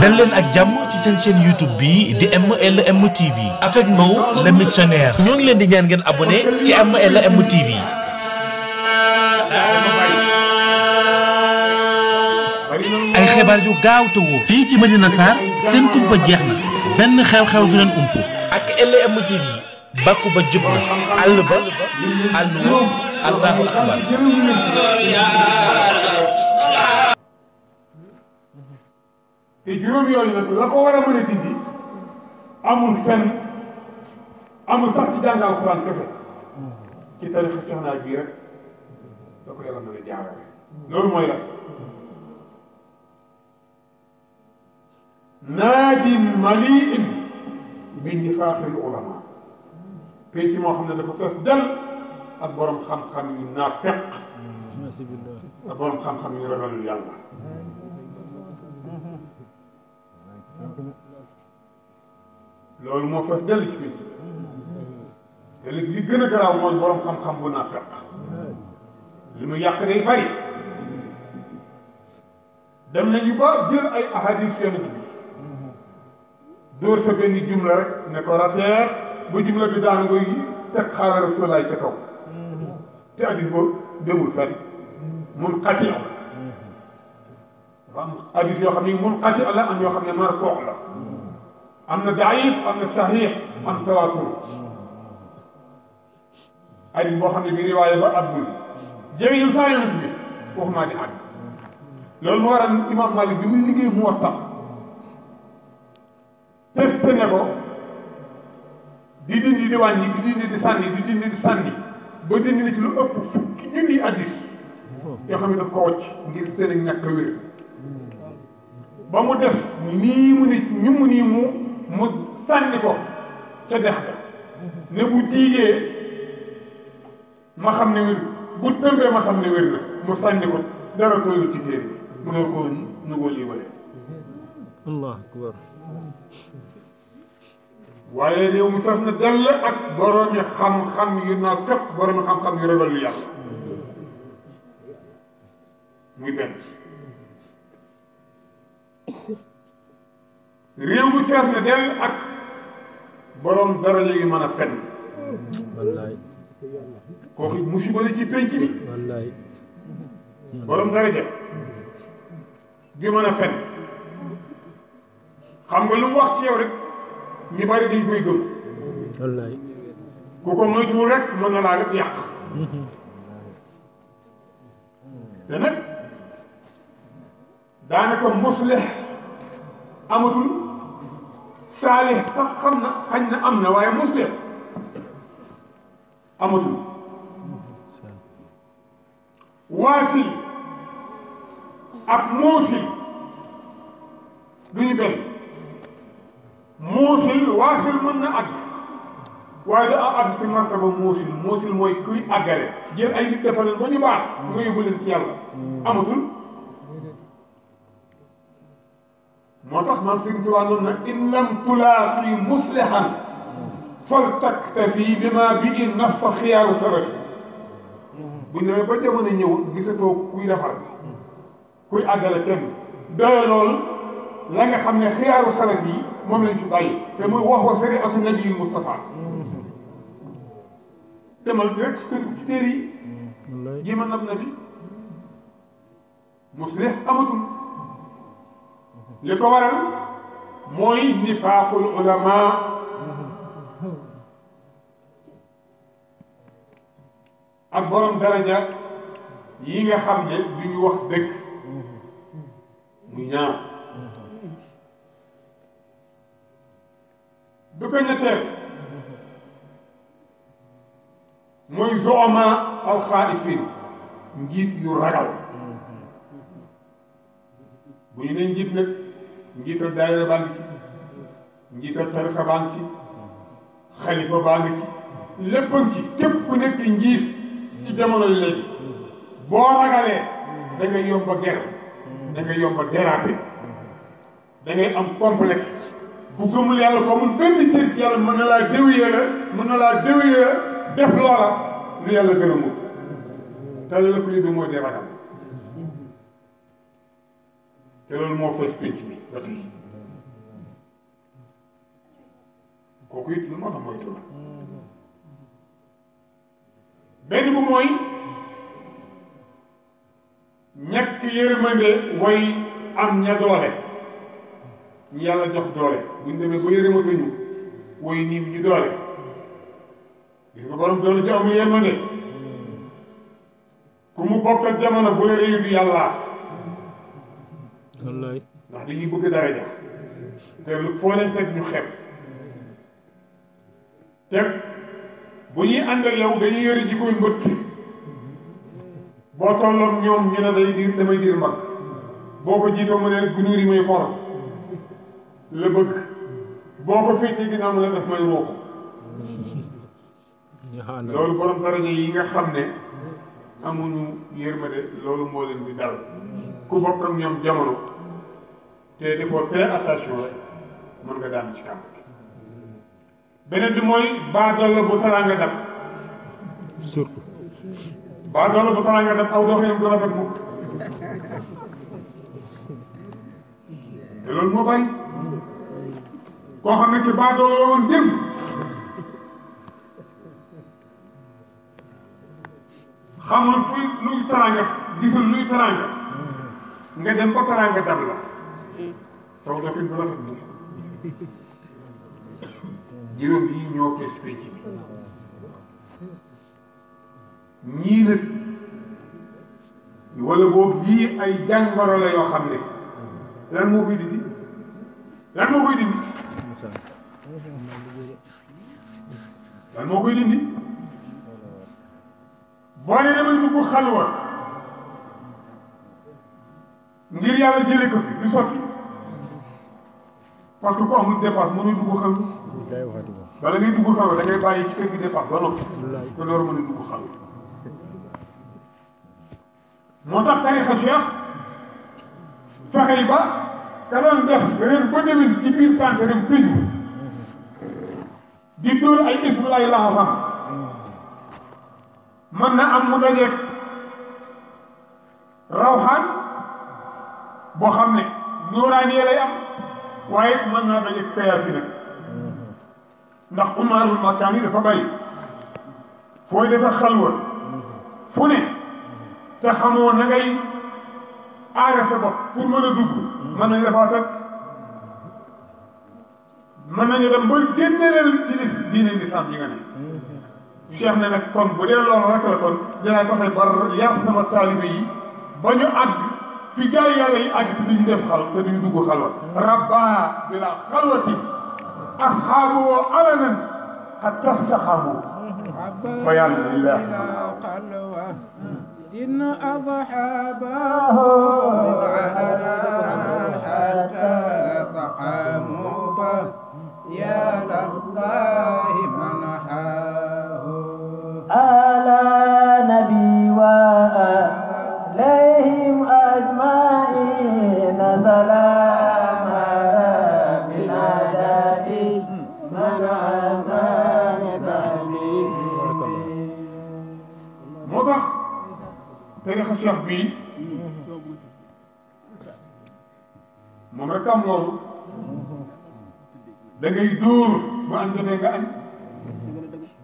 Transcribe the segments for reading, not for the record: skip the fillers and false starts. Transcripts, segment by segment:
dal leen ak jàmm ci seen chaîne YouTube bi di MLM TV avec Mbow le missionnaire ñoo ngi leen di ñaan ngeen abonné ci MLM TV. ay xibaar yu gaaw te wóor fii ci Medina Sarr seen kumpa jeex na benn xew-xew du leen ump ak LM TV bàkku ba jub na àll ba allahu akbar. te juróom yooyu nag la ko war a mën a dindi amul fenn amul sax ci jàng alxuraan kese ci tarixa Cheikh naa bii rek da ko yàlla mën a jaarale loolu mooy la naadi maliin bi nifaaqil ulama penc moo xam ne dafa fees dal ak borom xam-xam yu naafeq ak borom xam-xam yu ragalul yàlla. loolu moo fees dell ci biir te li gën a garaaw mooy borom xam-xam bu naafeq li mu yàq day bari. dem nañu ba jël ay ahadis yonent bi dóor sa benn jumla rek ne ko rateer bu jumla bi daan ngoy teg xaaral rasulaay ca kaw te hadis boobu demul fenn mun xati am dafa am hadis yoo xam ne mun xati la am yoo xam ne marfuu la am na daif am na sahih am tawaatur hadis boo xam ne bi riwaaya ba abdul jëriñu saa yonent bi waxumaa di àgg loolu moo waral imam Malik bi muy liggéey mu wax tax testé ne ko di dindi di wàññi di dindi di sànni di dindi di sànni ba dindi na ci lu ëpp fukki junni addis yoo xam ne daf ko wàcc ngir seen ñàkk a wér ba mu def nii mu ne ñu mu nii mu sànni ko ca dex ga ne bu diigee ma xam ne wér bu tëmbee ma xam ne wér na mu sànni ko dara tooyul ci téere mu ne ko nugoo lii wale allah akbar waaye réew mi fees na dell ak boroomi xam-xam yu naa fekk boroomi xam-xam yu ragal lu yàlla muy benn réew mi fees na dell ak boroom daraja yu mën a fen wallaay kooku musiba la ci penc bi wallaay boroom daraja bi mën a fen xam nga lu mu wax ci yow rek ñu bari dañ koy gëm wallaay ku ko moytuwul rek mën na laa rek yàq te nag daanaka muslih amatul saalih sax xam na xañ na am na waaye muslih amatul waasil ak muusil duñu benn muusil waasil mën na àgg waaye da àgg ci martaba muusil muusil mooy kuy àggale jël ay nit defal leen ba ñu baax nga yóbbu leen ci yàlla amatul moo tax man Sëriñ Tuubaa noonu na in lam tulaaqi muslihan fal taktafi bima bi in nassa xiyaaru sarafi bu ñu demee ba jamono ñëw gisatoo kuy defar kuy àggale kenn doye lool la nga xam ne xiyaaru salaf yi moom lañ fi bàyyi te muy wax wa sariatu nabiyil Mustafa demal rek ci téere yi jéem a nab nabi muslih amatul li ko waral mooy nifaaqul ulama ak borom daraja yi nga xam ne du ñu wax dëgg muy ñaar du ko ñetteel mooy zooma alxaalifiin njiit yu ragal bu ñu nee njiit nag njiital daayira baa ngi ci njiital tarixa baa ngi ci xalifa baa ngi ci lépp a ngi ci képp ku nekk njiit ci jamono yi léegi boo ragalee da ngay yomba ger da ngay yomba déraper da ngay am complexe bu gëmul yàlla ko amul benn cër ci yàlla mën na laa déwiyee la mën na laa déwiyee def loola lu yàlla gërëmul te la ko li bi mooy di ragal te loolu moo fees pénc bi ba tey kooku it lu moo tax moytu la benn bu mooy ñàkk yërmande way am ña doole ñu yàlla jox doole buñ demee ba yërëmatuñu way niim ñu doole gis nga borom doole ji amul yërmande ku mu bokkal jamono bu la réew bi yàlla wallaay ndax dañuy bëgg daraja te lu foo leen teg ñu xeeb teg bu ñuy ànd ak yow dañuy yore jikkoy mbët boo tolloog ñoom ñu ne day diir damay diir mag boo ko jiitoo mu ne gunóor yi may for la bëgg boo ko féetee ginnaaw mu ne daf may ruux loolu borom daraja yi nga xam ne amuñu yërmande loolu moo leen di dal ku bokk ak ñoom jamono te defoo très attention rek mën nga daan ci kàmb beneen bi mooy baadoolo bu taraanga dab surtout baadoolo bu taraanga dab aw doxinam du rafet mukk te loolu moo bari koo xam ne ci baadoolo la woon démb xamul fuy luy taraanga gisul luy taraanga nga dem ba taraanga dab la saw doxin du rafet mukk juróom yi ñoo fees pénc bi ñii nag wala boobu yii ay jàngoro la yoo xam ne lan moo koy dindi lan moo koy dindi lan moo koy dindi boo ne damay dugg xalwa ngir yàlla jële ko fi du sotti parce que ku amul dépasse mënul dugg xalwa bala ngay dugg xalwa da ngay bàyyi ci kër gi dépasse ba noppi te door mën a dugg xalwa moo tax tarixa cheikh fexey ba ka doon def ren ba déwén ci biir tànk rem tëju di dóor ay ismu lay laxasam mën na am mu dajeeg rawxaan boo xam ne nóoraan yee lay am waaye mën naa dajeeg kayaar fi nag ndax umaarul makkaan yi dafa bari fooy defa xalwa fu ne te xamoo na ngay aare sa bopp pour mën a dugg mën nañu defaa fekk mën nañu dem ba génneel ci diine lislaam yi nga ne cheikh ne nag kon bu dee loolu rek la kon dinaa fexe ba yar sama taalibe yi ba ñu àgg fi gars yi yàlla yi àgg te duñu def xal te duñu dugg xalwa rabba bila xalwati asxaabu alanan hatta staxaamu fa yàlla lillah إن أصحابه من علنا حتى طعموا فيا لله من حاه على نبي وآلهم أجمعين سلام ربنا دائما عمان ذلك مضح tarixa cheikh bii moom rek am loolu da ngay dóor bu añ jotee nga añ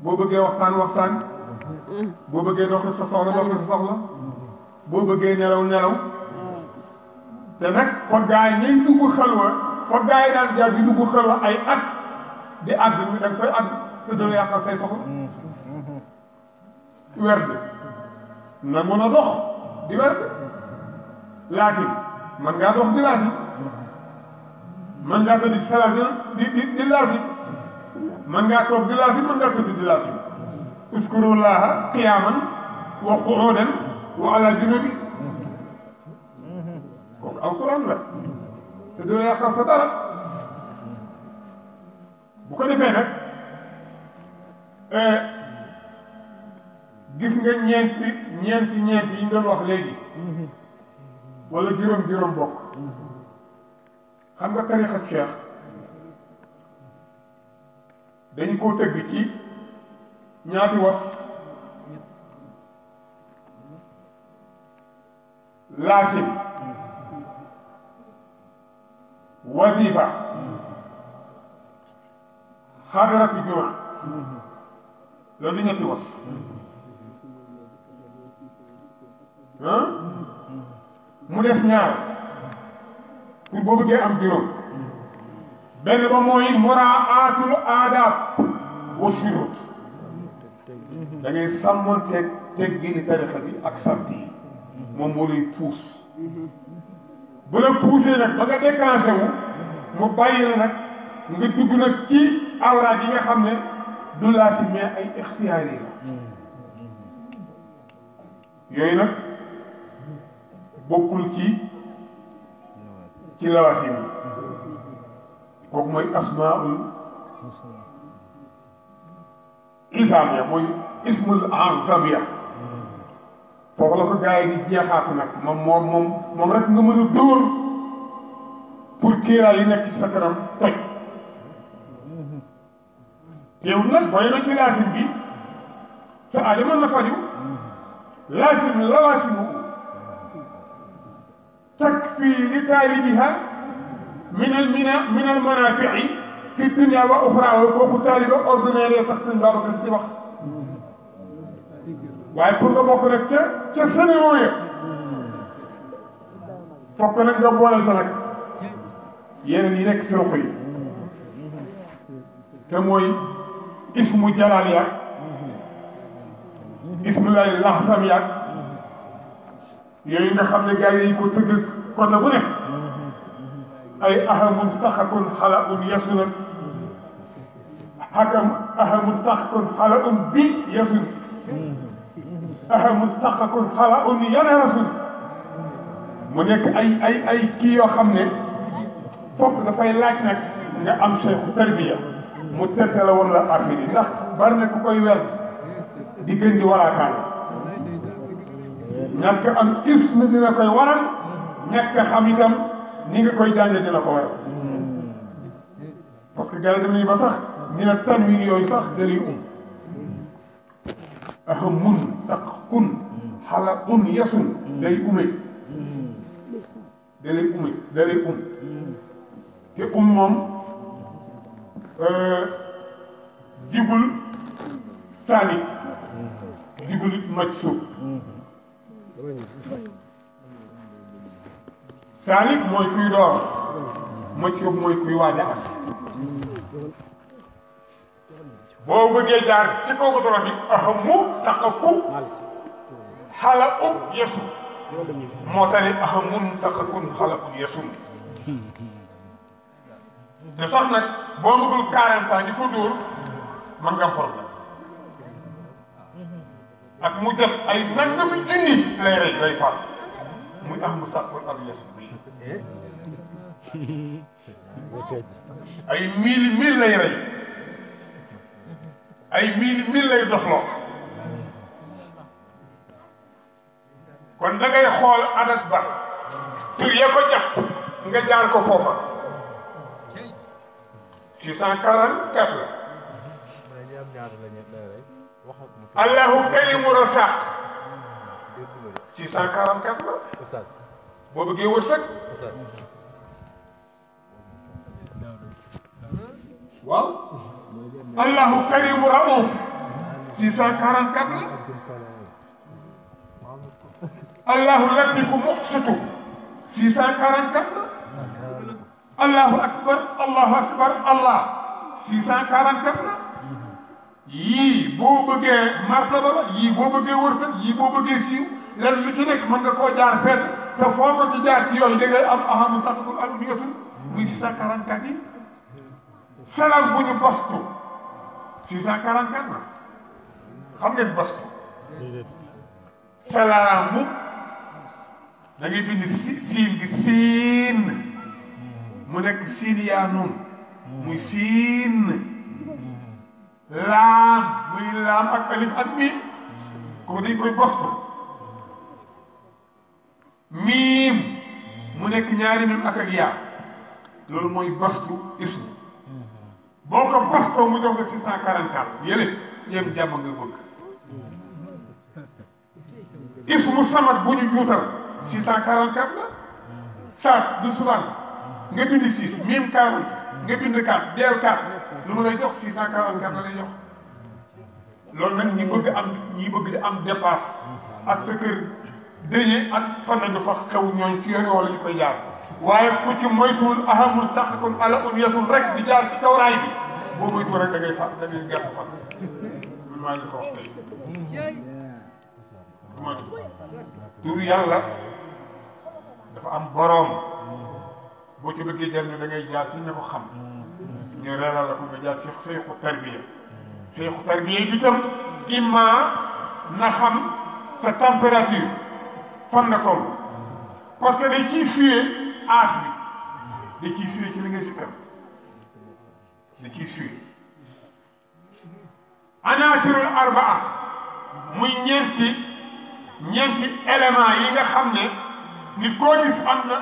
boo bëggee waxtaan waxtaan boo bëggee doxi sa soxla doxi sa soxla boo bëggee nelaw nelaw te nag fa gaay ñay dugg xalwa fa gaay daan jaar di dugg xalwa ay at di àgg ñu da nga koy àgg te doo yàqal say soxla werd na mën a dox di werd laakin man ngaa dox di laasin man ngaa tëdd ci salaat di laasin man ngaa toog di laasin man ngaa tëdd di laasin uskurullaha qiyaman wa qu'udan wa ala junubi kooku alquran la te doo yàqal sa dara bu ko defee nag gis nga ñeenti yi ñu doon wax léegi wala juróom bokk xam nga tarixa cheikh dañ koo tëgg ci ñaati was laasim wazifa xadaratu juma loolu di ñetti was mu des ñaar pour boo bëggee am juróom benn ba mooy muraatul aadab wa shurut da ngay sàmmonteeg teggini tarixa bi ak sant yi moom moo lay puus bu la puusee nag ba nga déclenché wu mu bàyyi la nag nga dugg nag ci awraad yi nga xam ne du laa si mais ay ixtiyaar yi la yooyu nag bokkul ci lawaasim kooku mooy asmaul isamiya mooy ismul azamiya foofu la ko gars yi di jeexaat nag moom rek nga mën a dóor pour kiiraay yi nekk ci sa kanam toj teewul nag booy na ci laasim bi sa aajo mën na faju laasim lawaasimu takfi li taalibiha min al manaafi'i fi dunya wa uxra kooku taaliba ordinaire tax seen Babacar di wax waaye pour nga bokk nag ca Sénégal ya fokk nag nga boole sa nag yeneen yi nekk ci loxo yi te mooy ismu jalaal yaag ismu lay laxsam yaag yooyu nga xam ne gars yi ko tëgg côté bu nekk ay ahamun saxakun xalaun yasun xakam ahamun saxakun xalaun bi yasun ahamun saxakun xalaun yanarasun mu nekk ay kii yoo xam ne fokk dafay laaj nag nga am cheikhu tarbiya mu tette la woon la affaire yi ndax bari na ku koy werd di gën di waraakaan ñàkk am ism dina koy waral ñàkk xam itam ni nga koy jànge dina ko waral parce que gars yi dem nañu ba sax ñu ne tanwin yooyu sax dalay ahamun saqkun xalaun yasun day dalay te moom jigul saani jigul maj suuf saani mooy kuy door maj suuf mooy kuy waaja ak boo bëggee jaar ci kaw goudron bi ahamu saqaku xala yesu moo tax ne ahamun saqakun xala yesu te sax nag boo bëggul 40 ans di ko dóor mën nga am problème ak mu jot ay nangami junni lay rey lay faat muy am mu sàkkul ak yesu bi ay mille lay rey ay mille lay doxloo kon da ngay xool adat ba tur ya ko jàpp nga jaar ko foofa 644 la allahu karimu rasaq 644 la boo bëggee wërsëg waaw allahu karimu rauf 644 la allahu latifu muqsitu 644 la allahu akbar allah 644 la yii boo bëggee martaba la yii boo bëggee wërsëg yii boo bëggee siiw lan lu ci nekk mën nga koo jaar fenn te foo ko ci jaar ci yooyu da ngay am ahamu saqakul ak bi yasul muy 644 yi salam bu ñu bostu 644 la xam ngeen bostu salaamu da ngay bind siin gi siin mu nekk siin yaa nun muy siin laam muy laam ak alif ak miim kooku dañ koy bostu miim mu nekk ñaari miim ak yaa loolu mooy bostu ismu boo ko bostoo mu jox la 644 yële yem jàmm nga bëgg ismu samat bu ñu juutal 644 la saat du 60 nga bind 6 mim 40 nga bind 4 del 4 lu ma lay jox 644 la lay jox loolu nag ñi bëgg di am dépasse ak sa kër dañee ak fan la ñu fa xew ñooñ ci yoon wala ñu koy jaar waaye ku ci moytuwul ahamul saxakun ala un yetul rek di jaar ci kaw raay bi boo moytuwul rek da ngay gerte fan man maa ngi ko wax tey moytu tur yàlla dafa am boroom boo ci bëggee jël da ngay jaar ci ña ko xam ñu reelal la ko nga jaar ci seexu tarbiya bi tam imma na xam sa température fan la toll parce que dañ ciy suyee aas bi dañ ciy suyee ci li ngay sikkar dañ ciy suyee anaasirul arbaa muy ñeenti élément yi nga xam ne nit koo gis am na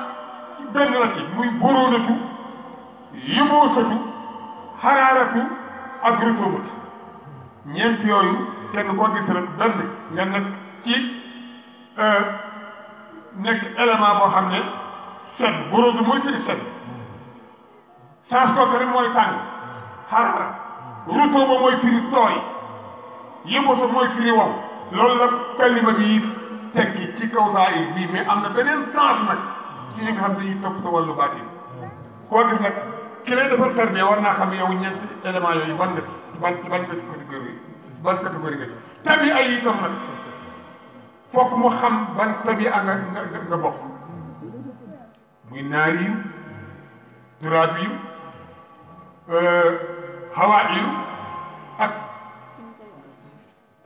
benn la ci muy buruudatu yubuusatu xaraaratu ak rutubatu ñeent yooyu kenn koo gis rek benn nga nekk ci nekk élément boo xam ne sedd buruudu mooy firi sedd sans contraire mooy tàng xaraara rutuba mooy firi tooy yubuusu mooy firi wow loolu la kalima bi tekki ci kaw zaahir bii mais am na beneen sens nag ci ñi nga xam ne dañuy toppatoo wàllu baatin koo gis nag ki lay defar tarbiya war naa xam yow ñeenti éléments yooyu ban nga ci ban catégorie nga ci tabi ay itam nag fokk mu xam ban tabi a nga bokk muy naari yu turaabi yu hawaa yu ak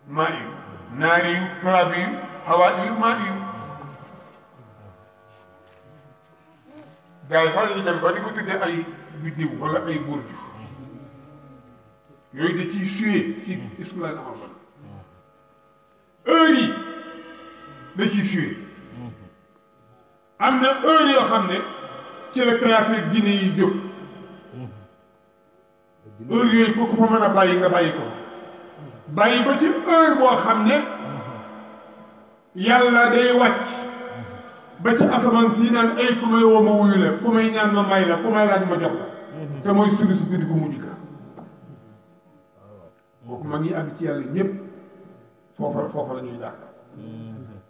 maa yu naari yu turaabi yu hawaa yu maa yu gars yi sax dañuy dem ba di ko tuddee ay biddiw wala ay burju yooyu da ciy suyee ci ismulaay amal heure yi da ciy suyee am na heure yoo xam ne ci la trafic Guinée yi jóg heure yooyu ku ko fa mën a bàyyi nga bàyyi ko bàyyi ba ci heure boo xam ne yàlla day wàcc ba ci asamaan si naan ay ku may woo ma wuyu la ku may ñaan ma may la ku may laaj ma jox la te mooy sulu si guddi gu mujj ga kooku mag ñi àgg ci yàlla ñëpp foofa la ñuy dàq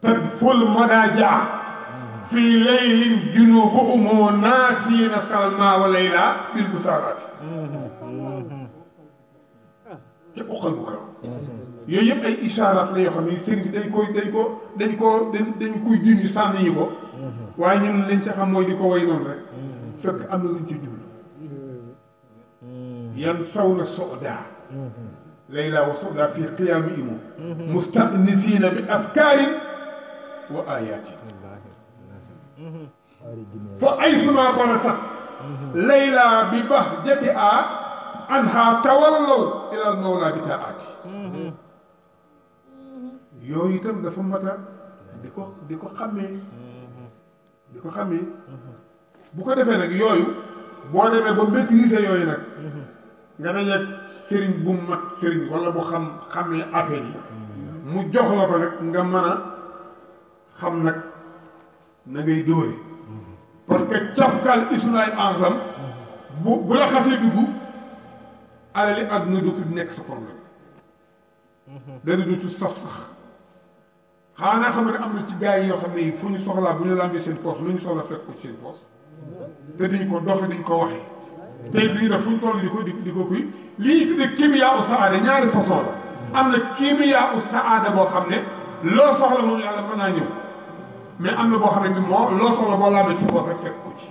tadful madajaa fii laylin junubu umoo naasiina salma wa layla bil busaaraati te uqal bu kaw yooyu yëpp ay ishaaraat la yoo xam ne sëriñ si dañ koy junj sànni yi ko waaye ñun lañ ca xam mooy di ko way noonu rek fekk am na luñ ci jublu yan saw na soda layla wa soda fii qiyaami imu mustanisiina bi askaarin wa ayatin fa ay suma barasat layla bi bahjati a anha tawallaw ilal mawla bi taati yooyu itam dafa mat a di ko xàmmee bu ko defee nag yooyu boo demee ba maîtriser yooyu nag nga dajeeg sëriñ bu mat sëriñ wala bu xàmmee affaire yi mu jox la ko nag nga mën a xam nag na ngay dóore parce que cafkaal ismulaay ensam bu la xasee dugg alali àdduna dootul nekk sa problème dana dootul saf sax xanaa xam ne am na ci gars yi yoo xam ne fu ñu soxlaa bu ñu lambee seen poos lu ñu soxla fekk ko ci seen poos te dañ ko doxe dañ ko waxee tey bii daf fu ñu toll di ko kuy li ñu tuddee kimiyaa u saada ñaari façon la am na kimiyaa u saada boo xam ne loo soxla moom yàlla mën naa ñëw mais am na boo xam ne bi moo loo soxla boo lambee ci poos rek fekk ko ci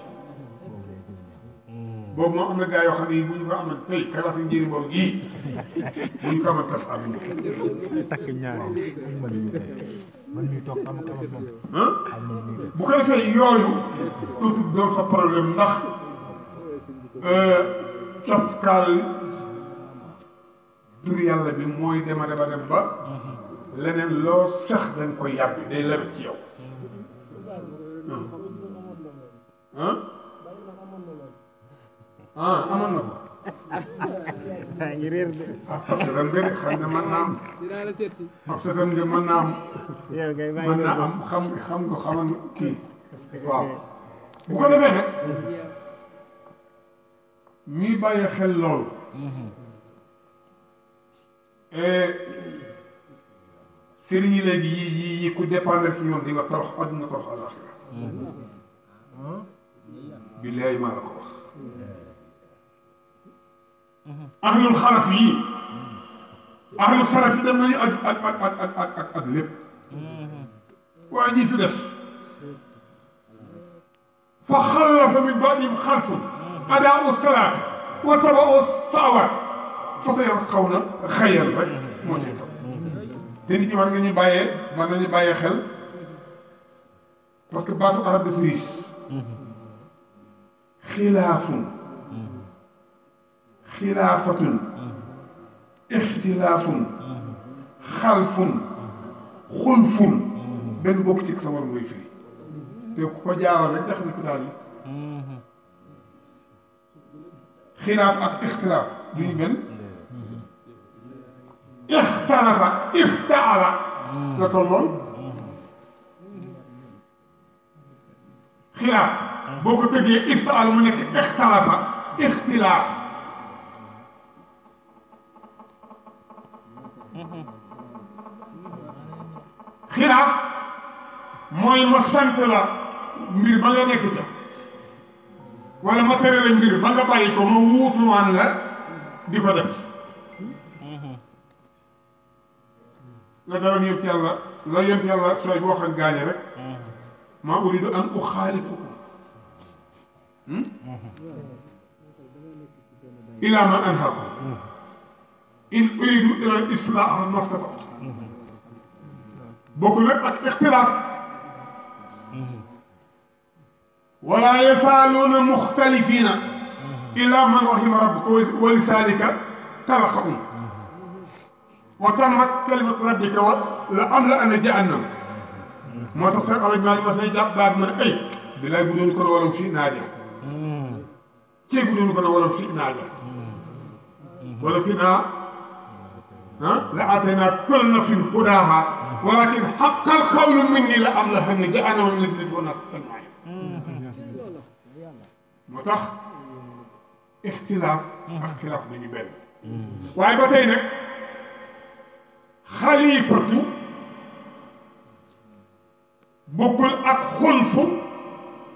boobu moom am na gars yoo xam ne bu ñu ko amal tey kalas njëriñ boobu gii bu ñu ko amal tas am takk ñaari man mii toog sama kamas moom bu ko defee yooyu dootul doon sa problème ndax cafkaal tur yàlla bi mooy dema dem ba leneen loo sax dañ koy yàbbi day lewet ci yow amoon na ko ngi réer de ab satam nga de xam ne mën naa am ab satam nga mën naa am mën naa am xam nga xaman kii waaw bu ko defee nag ñuy bàyyi xel loolu sëriñ yi léegi yi ku dépendre ci ñoom di nga torox àdduna torox alaxira billahi maa la ko wax ahlul xaraf yi ahlul saraf yi dem nañu ak lépp waaye ñi fi des fa xallafa min baadihim xalfun adaa'u salaata wa taba'u shahwaat fa sayalqawna xayyan rek moo ciy topp te nit ñi war nga ñu bàyyee war nañu bàyyee xel parce que baatu arab dafa riis xilaafun xilaafatun ixtilaafun xalfun xulfun benn bokk ci sa war mooy firi te ku ko jaawal rek jaxase ko daal yi xilaaf ak ixtilaaf duñu benn ixtalafa iftaala la tolloon xilaaf boo ko tëggee iftaala mu nekk ixtalafa ixtilaaf xilaaf mooy ma sant la mbir ba nga nekk ca wala ma tere la mbir ba nga bàyyi ko ma wuutuwaan la di ko def la dara yëpp yàlla la yëpp yàlla sooy wax ak gaañe rek maa uridu an uxaalifukum ila ma anhaakum in uridu ila al islaaha ma stata'tu bokkul nag ak ixtilaaf wala yazaaluuna muxtalifiina illa man rahima rabbuka wa lisaalika talaqahum wa tammat kalimatu rabbika wa la amla'anna jahannama moo tax sax avec maa ngi wax ne jàpp baat ma ne ay bilaay bu doon ko wolof si naaja ceeb bu doon ko wolof si naaja wala si naa la aataynaa kulla nafsin hudaahaa walakin haqqal qawlu minni la amla'anna jahannama minal jinnati wan naasi ajma'iin moo tax ixtilaaf ak xilaaf dañu benn waaye ba tey nag xalifatu bokkul ak xulfu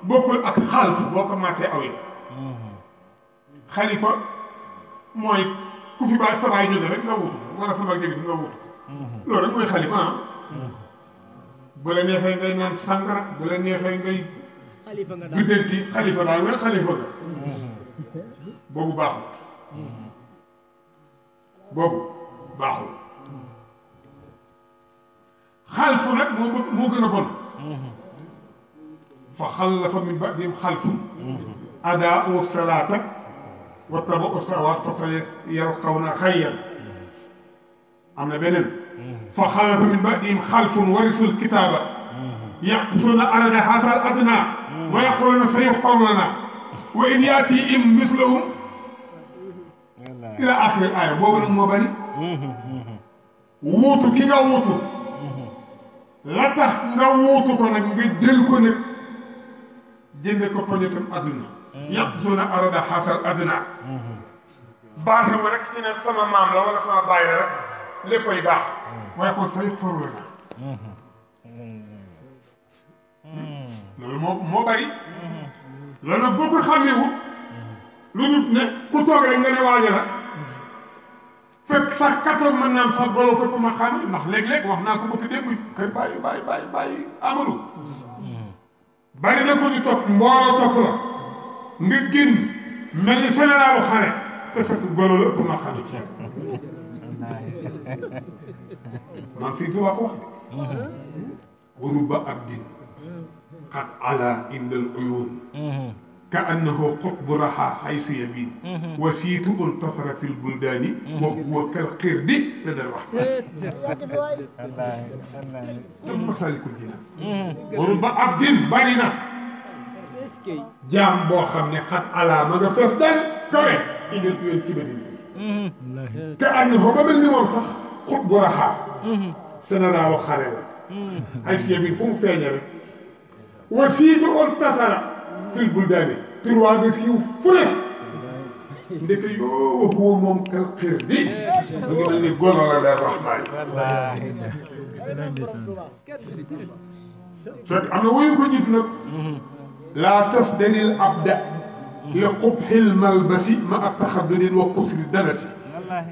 bokkul ak xalfu boo commencé awee xalifa mooy ku fi bàyyi sa baay jóge rek nga wutu wala sa baay jóge nga wutu loolu rek mooy xalifa ah bu la neexee ngay naan sàngara bu la neexee ngay guddanti xalifa daal wala xalifa la boobu baaxul boobu baaxul xalfu nag moo gën a bon fa xallafa min ba'dihim xalfun adaa'u salaata wa taba'u shahwaat fa sayalqawna xayyan am na beneen fa xallafa min ba'dihim xalfun warisul kitaaba ya'khudhuuna arada haazal adnaa wa yaquluuna sayaghfaru lanaa wa in ya'tihim misluhum ila axiri aaya boobu nag moo bari wuutu ki nga wuutu la tax nga wuutu ko nag nga jël ko nag jënde ko poñetam adduna ya'khudhuuna arada haazal adnaa baaxe ma rek ci ne sama maam la wala sama baay la rek léppay baax waaye kon sayaghfaru lanaa loolu moo bari loolu nag boo ko xàmmeewut lu ñu ne ku toog rek nga ne waaja la fekk sax 14 mën naam sax golo ko pour ma xàmme ndax léeg-léeg wax naa ko bëgg démb kër bàyyi Amadou bari na ko ñu topp mbooloo topp la nga génn mel ni généralu xare te fekk golo la pour ma xàmme ci man fii tubaab ko wax de wa rubba abdin qad ala indal uyun ka annahu qutbu raha haysu yabin wasiitu untasara fil buldani wa kal qirdi la dal wax tam masalikul jinaan wa rubba abdin bari na jaam boo xam ne qad ala ma nga fees dal kawe indal uyun ci Madina ka annahu ba mel ni moom sax qutbu raha sénéralu xare la haysu yabin fu mu feeñe rek wasiitu untasara fil buldaani turwaa nga siiw fu ne ndeke yoo waxoo moom kal xir di mu ngi mel ni golo la leer rahmaan fekk am na wuyu ko jiitu nag laa tasdanil abda li qubxil malbasi ma a taxaddudin wa qusri danasi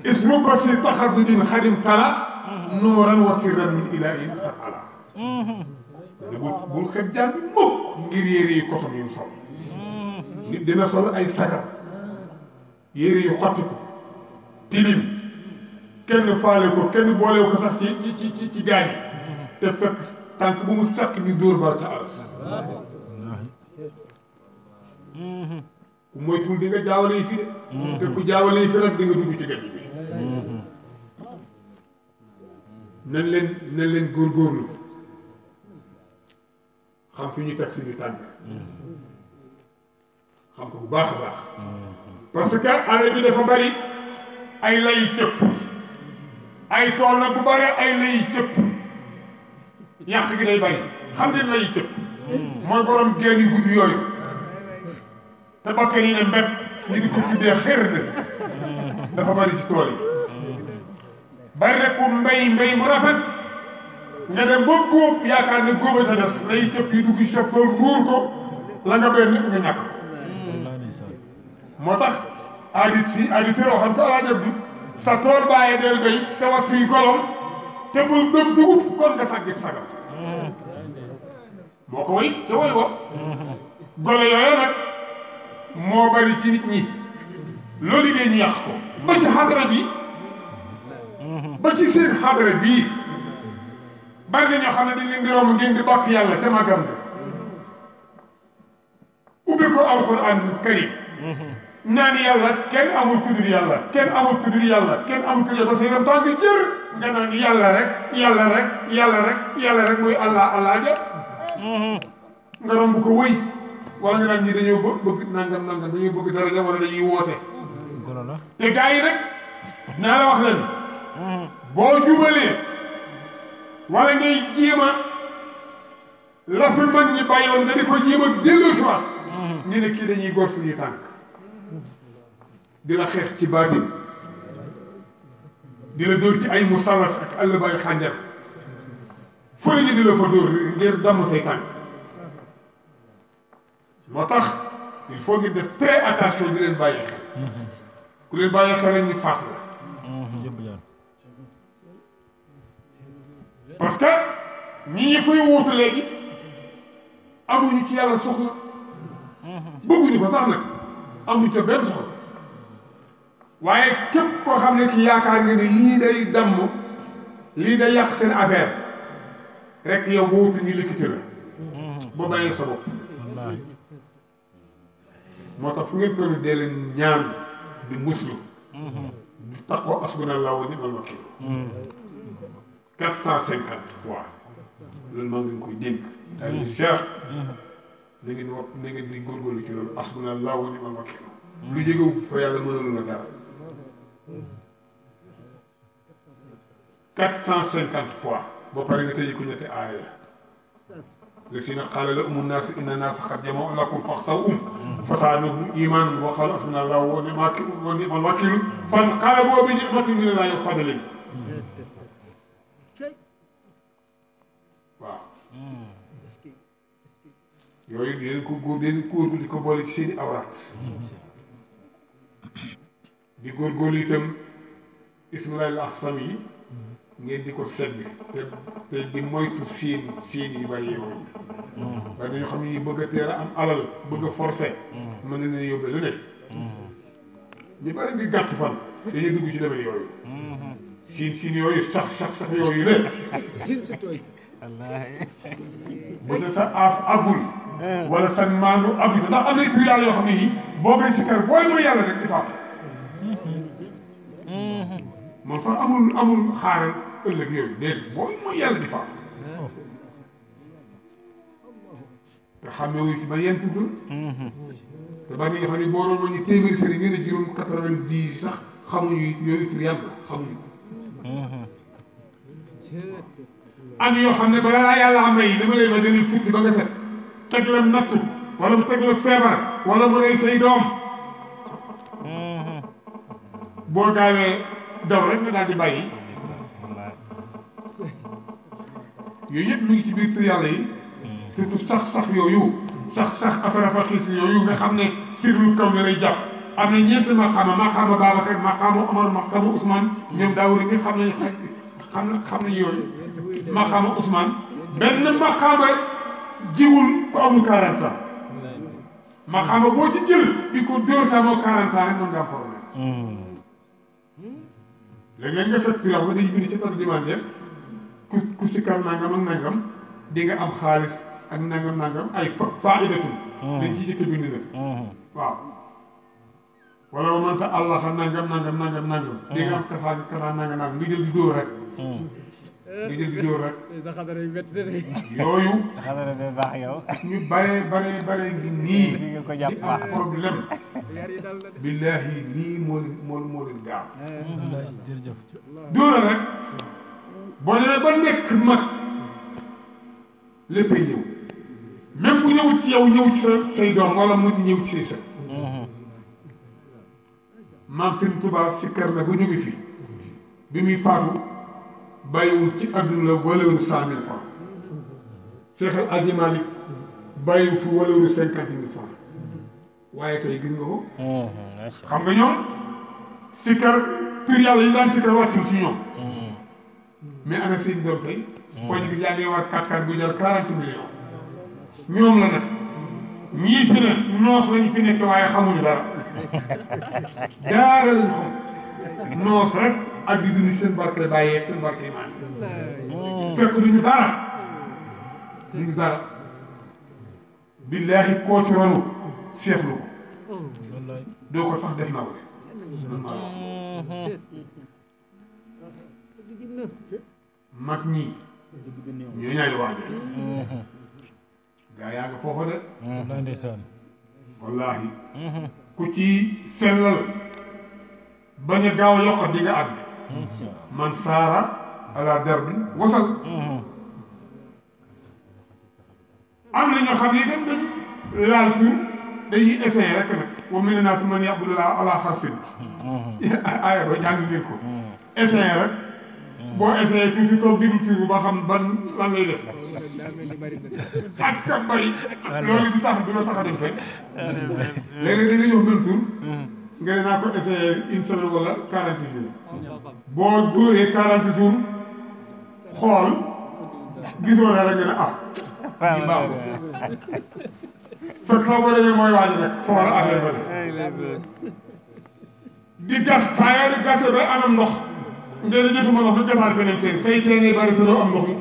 isru basi taxaddudin xadim tala nooran wa sirran min ilahin xat ala bul xeb jàng mukk ngir yére yi kotom yu sol nit dina sol ay sagar yére yu xotti ko tilim kenn faale ko kenn boolew ko sax ci gaañ te fekk tànk bu mu seq ni dóor bal ca alas ku moytuwul di nga jaawale yi fi de te ku jaawale yi fi nag di nga dugg ci gàtt bi nañ leen góorgóorlu xam fi ñu teg suñu tànk xam ko bu baax a baax parce que àll bi dafa bari ay layi cëpp ay tool nag bu bari ay layi cëpp yàq gi day bari xam ngeen layi cëpp mooy borom génn yu gudd yooyu te bakkan yi ne mbépp ñu di ko tuddee xër dafa bari ci tool yi bari rek ku mbéy mu rafet nga dem ba góob yaakaar ne góoba sa des layi cëpp yu dugg sa tool ruur ko la nga béy nga ñàkk moo tax auditeur waxam ko alaa jab bi sa tool bàyyee del béy te wattuy golom te bul dëg dugub kon nga sàggit sagam moo ko woy te woy wo golo yooyu nag moo bari ci nit ñi loo liggéey ñu yàq ko ba ci xadara bi ba ci seen xadara bii bari na ñoo xam ne dañ leen di romb ngeen di bàkk yàlla te màggam nga ubbi ko alxuraan karim naan yàlla kenn amul ku dul yàlla kenn amul ku dul yàlla kenn amul ku dul ba sa yaram tàng jër nga naan yàlla rek yàlla rek yàlla rek yàlla rek muy allah allah ja nga romb ko wëy wala nga naan ñi dañoo bëgg nangam dañoo bëgg dara wala dañuy woote te gars yi rek naa la wax leen boo jubalee wala ngay jéem a la fi mag ñi bàyyoon nga di ko jéem a delloo si waat ñu ne kii dañuy góor suñuy tànk di la xeex ci baatin di la dóor ci ay musalas ak àll bay xànjar fu ñu di la fa dóor ngir damm say tànk moo tax il faut ngeen def très attention di leen bàyyi xel ku leen bàyyi xel rek ñu faat la parce que ñi ñi fay wuutu léegi amuñu ci yàlla soxla bëgguñu ko sax nag amuñu ca benn soxla waaye képp koo xam ne ki yaakaar nga ne lii day damm lii day yàq seen affaire rek yow boo wutu ñu likkite la ba bàyyee sa bopp moo tax fu ngeen toll dee leen ñaan di muslu di taqoo asbunallahu wa ni'mal wakiil 450 fois loolu maa ngi koy dénk daal di Cheikh na ngeen wax na ngeen di góorgóorlu ci loolu asbunallahu wa ni'mal wakiil lu jógewu fa yàlla mënalu la dara 450 fois ba pare nga tëjee ko ñetti aaya الذين قال لهم الناس ان الناس قد جمعوا لكم فاخشوهم فزادهم ايمانا وقالوا حسبنا الله ونعم الوكيل فانقلبوا بنعمة من الله وفضل waaw yooyu dinañ ko góor di ko boole ci seen i awraat di góorgóorlu itam ismullaahil ahsam yi ngeen di ko segg te di moytu siin yi bàyyi yooyu waaye dañoo xam ne ñu bëgg a teel a am alal bëgg a forcé mën na leen yóbbee lu ne ñu bari di gàtt fan dañuy dugg ci demee yooyu siin yooyu sax yooyu la bu ca sa aas agul wala sa maandu agul ndax am na tur yàlla yoo xam ne nii boo koy sikkar booy mooy yàlla rek di faatu moom sax amul xaaral ëllëg yooyu déedéet booy mooy yàlla di faatu te xamewuñ ci ba yent dul te ba ni nga xam ne boo doon ma ñu téeméeri sëriñ ñu ne juróom 90 sax xamuñu yooyu tur yàlla xamuñu am yoo xam ne balaa laa yàlla am yi dama lay ma dañuy futti ba nga set teg la nattu wala mu teg la feebar wala mu rey say doom boo gaawee daw rek nga daal di bàyyi yooyu yëpp mu ngi ci biir tur yàlla yi surtout sax yooyu sax afara fa xiis yooyu nga xam ne sirlu kaw ne lay jàpp am na ñeenti maqaama Babacar maqaama Omar maqaama Ousmane ñoom Daawuda mi xam nañu yooyu maqaama Ousmane benn maqaama jiwul ko amul 40 ans maqaama boo ci jël di ko dóor ta amoo 40 ans rek mën nga am problème léeg-léeg nga fekk turax ba dañu bind ci tas demande ku sikkar nangam ak nangam di nga am xaalis ak nangam ay faidatun dañ ciy jëkk bind nag waaw wala wa mënta allah nangam di nga am kasaan nangam nga jël di dóor rek yooyu ñu bare ngi nii di am problème billahi lii moo leen gaaw dóora rek boo demee ba nekk mag léppay ñëw même bu ñëwut ci yow ñëw ci say doom wala mu ñëw ci say sët maam Sëriñ Tuubaa sikkar na ba jóge fi bi muy faatu bàyyiwul ci àdduna la valeur 100 000 francs Seex al Hajji Maalik bàyyiwu fi valeur 50 000 francs waaye tey gis nga ko xam nga ñoom sikkar tur yàlla yi daan sikkar wàccul ci ñoom mais ana seen doom tey koo ci gis yaa ngi war 4x4 bu jar 40 millions ñoom la nag ñii fi ne noos lañu fi nekk waaye xamuñu dara daara lañ xam noos rek ak di dund seen barke bàyyee seen barke maan fekk duñu dara billaahi koo ci waru seexlu ko doo ko sax def na wale man maa wax mag ñi ñoo ñaay waaj gaa yaa nga foofa de ndeysaan wallaahi ku ci sellal bañ a gaaw a yokkat di nga àgg man saara ala darbi wasal am na ñoo xam ne itam dañ laal tur dañuy essayé rek nag wa mina naasi man ya'budu ala harfin aaya ba jàng ngeen ko essayé rek boo essayé tuuti toog diggu tur ba xam ban lan lay def ak ka bari loolu du tax du la tax a dem fekk léegi da nga ñëw benn tur nga ne naa ko essayé une semaine wala 40 jours boo dóoree 40 jours xool gisoo dara nga ne ah ñu baax fekk soo ko demee mooy waaj nag foo war a affaire ba def di gas taayoo di gase ba anam ndox nga ne jotuma ndox bi gasaat beneen teen say teen yi bari te doo am ndox mi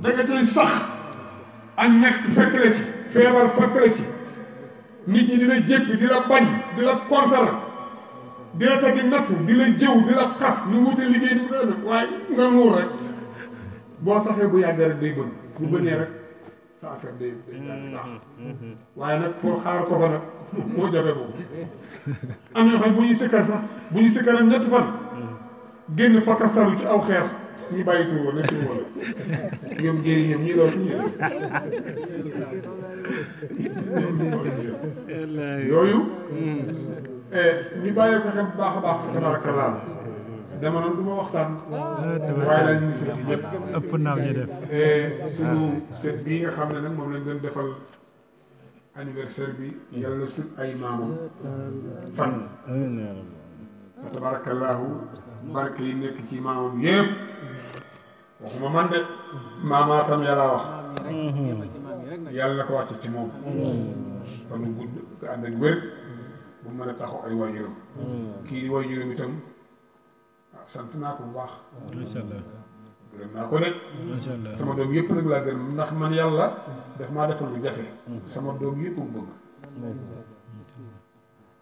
da nga cay sax ak ñàkk fekk la ci feebar fekk la ci nit ñi di la jéppi di la bañ di la kontar di la tegi natt di la jëw di la xas ñu wute liggéey ni mu koy def waaye nga muur rek boo saxee bu yàggee rek day bënn bu bënnee rek sa affaire day sax waaye nag pour xaar ko fa nag moo jafe boobu am ñoo xam bu ñuy sikkar sax bu ñu sikkar ak ñetti fan génn fa kastalu ci aw xeer ñu bàyyi tur woon ne tur woon ñoom jéeri ñoom ñi doon yooyu ñu bàyyi ko xel bu baax a baax tabarakallah dama noonu du ma waxtaan waaye la ñu ngi sant ñëpp ëpp naaw ñu def suñu set bii nga xam ne nag moom lañ doon defal anniversaire bi yàlla na sut ay maamam fan tabarakallahu barke yi nekk ci maamam yëpp waxuma man de maamaatam yàlla wax yàlla na ko wàcc ci moom fan bu gudd ko ànd ak wér bu mën a taxaw ay waajuram kii di waajuram itam sant naa ko bu baax macha allah gërëm naa ko nag macha allah sama doom yëpp nag laa gërëm ndax man yàlla daf maa defal lu jafe sama doom yëpp mu bëgg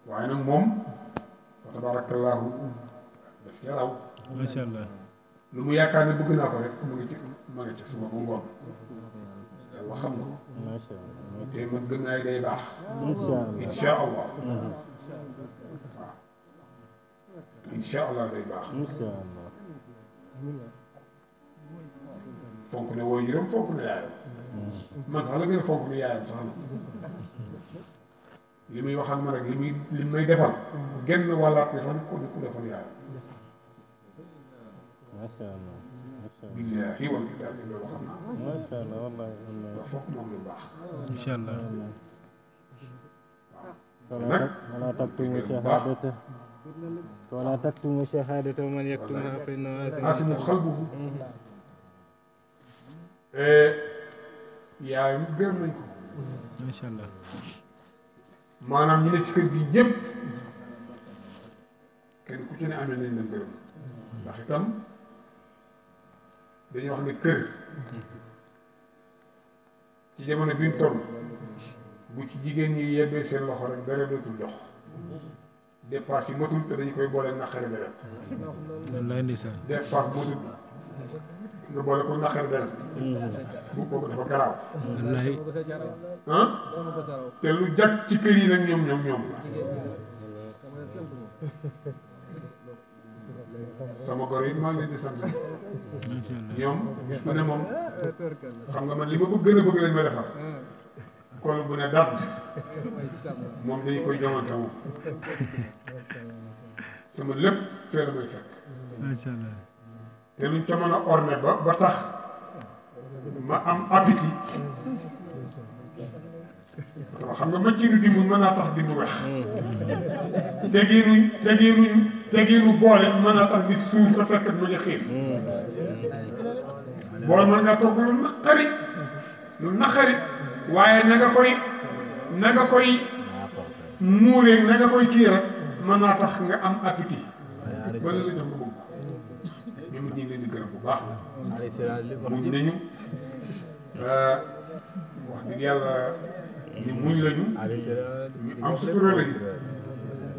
waaye nag moom wa tabarakallahu daf ci raw macha allah lu mu yaakaar ne bëgg naa ko rek mu ngi ci ma ngi ci suma ko ngoon yàlla xam na ko te man gëm naa day baax insha allah waaw insha allah day baax fonk ne woo yërëm fonk ne yaayam man sax la gën a fonk ne yaayam sax na li muy wax ak man rek li may defal genn wàllaat ne sax ko ku defal yàlla macha allah billaahi wal kitaab loolu xam naa macha allah wallahi wax foog moom lu baax incha allah ولا تكتموا شهادته ولا تكتموا شهادته من يكتمها فإنه آثم قلبه yaay gërëm nañ ko incha allah maanaam ñu ne ci kër gi ñëpp kenn ku ci ne amee nañ leen gërëm ndax itam dañuy wax ne kër ci jamono bi ñu toll bu ci jigéen ñi yebbee seen loxo rek dara dootul jox dépasse yi matul te dañu koy boole naqari deret wallaay ndeysaan dépasse matul nga boole ko naqari deret bu kooku dafa garaaw wallaay ah te lu jag ci kër yi nag ñoom la sama gor yi maa ngi leen di sant ñoom gis ku ne moom xam nga man li ma gën a bëgg lañ ma defar kol bu ne dat moom dañu koy jomante moom sama lépp fee la may fekk macha allah te luñ ca mën a orné ba tax ma am appétit xam nga ma ciinu dimbu mën naa tax dimbu wex tegiinu boole mën naa tax nit suur te fekk ma ngi xiif boole mën ngaa togg lu naqari waaye na nga koy muuree na nga koy kii rek mën naa tax nga am appétit wala la jox nga bëgg ñoom it ñu ngi leen di gërëm bu baax muñ nañu wax dëgg yàlla ñu muñ lañu ñu am sutura lañu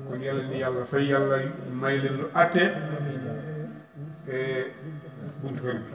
kon yàlla ni yàlla fay yàlla may leen lu àtte buntu kër bi